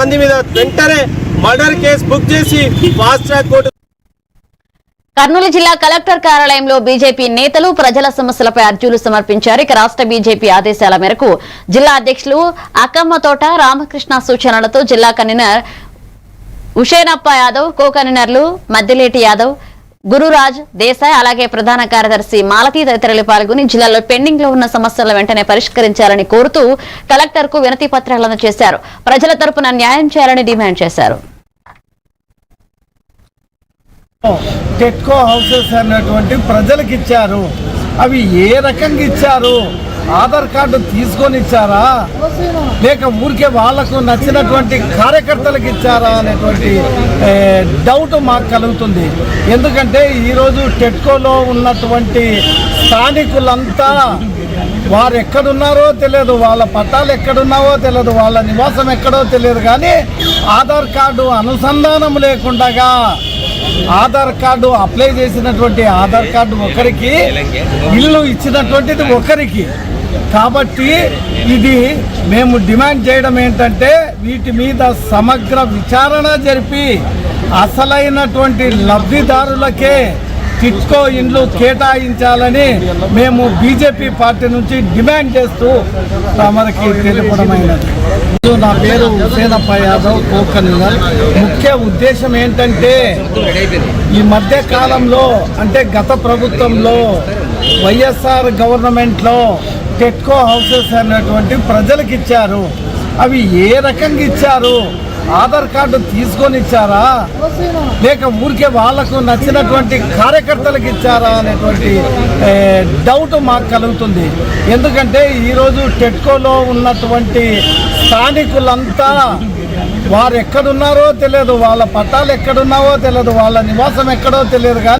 మంది మీద వెంటనే మర్డర్ కేసు బుక్ చేసి ఫాస్ట్ ట్రాక్ కోర్టు. కర్నూలు జిల్లా కలెక్టర్ కార్యాలయంలో బీజేపీ నేతలు ప్రజల సమస్యలపై అర్జీలు సమర్పించారు. ఇక రాష్ట్ర బీజేపీ ఆదేశాల మేరకు జిల్లా అధ్యక్షులు అక్కమ్మతోట రామకృష్ణ సూచనలతో జిల్లా కన్వీనర్ ఉషేనప్ప యాదవ్, కో కన్వీనర్లు మద్దిలేటి యాదవ్, గురురాజ్ దేశాయ్, అలాగే ప్రధాన కార్యదర్శి మాలతీ తదితరులు పాల్గొని జిల్లాలో పెండింగ్ లో ఉన్న సమస్యలను వెంటనే పరిష్కరించాలని కోరుతూ కలెక్టర్ కు వినతి పత్రాలను చేశారు. ప్రజల తరపున న్యాయం చేయాలని డిమాండ్ చేశారు. టెట్కో హౌసెస్ అన్నటువంటి ప్రజలకు ఇచ్చారు. అవి ఏ రకంగా ఇచ్చారు? ఆధార్ కార్డు తీసుకొని ఇచ్చారా, లేక ఊరికే వాళ్లకు నచ్చినటువంటి కార్యకర్తలకు ఇచ్చారా అనేటువంటి డౌట్ మాకు కలుగుతుంది. ఎందుకంటే ఈరోజు టెట్కోలో ఉన్నటువంటి స్థానికులంతా వారు ఎక్కడున్నారో తెలియదు, వాళ్ళ పట్టాలు ఎక్కడున్నావో తెలియదు, వాళ్ళ నివాసం ఎక్కడో తెలియదు. కానీ ఆధార్ కార్డు అనుసంధానం లేకుండా ఆధార్ కార్డు అప్లై చేసినటువంటి ఆధార్ కార్డు ఒకరికి, ఇల్లు ఇచ్చినటువంటిది ఒకరికి. కాబట్టి ఇది మేము డిమాండ్ చేయడం ఏంటంటే వీటి మీద సమగ్ర విచారణ జరిపి అసలైనటువంటి లబ్ధిదారులకే టిట్కో ఇండ్లు కేటాయించాలని మేము బీజేపీ పార్టీ నుంచి డిమాండ్ చేస్తూ మనకి తెలుపడమైనది. నా పేరు ఉషేనప్ప యాదవ్, కో కన్వీనర్. ముఖ్య ఉద్దేశం ఏంటంటే ఈ మధ్య కాలంలో అంటే గత ప్రభుత్వంలో వైఎస్ఆర్ గవర్నమెంట్లో టెట్కో హౌసెస్ అన్నటువంటి ప్రజలకు ఇచ్చారు. అవి ఏ రకంగా ఇచ్చారు? ఆధార్ కార్డు తీసుకొని ఇచ్చారా, లేక ఊరికే వాళ్లకు నచ్చినటువంటి కార్యకర్తలకు ఇచ్చారా అనేటువంటి డౌట్ మాకు కలుగుతుంది. ఎందుకంటే ఈరోజు టెట్కోలో ఉన్నటువంటి స్థానికులంతా వారు ఎక్కడున్నారో తెలియదు, వాళ్ళ పట్టాలు ఎక్కడున్నావో తెలియదు, వాళ్ళ నివాసం ఎక్కడో తెలియదు.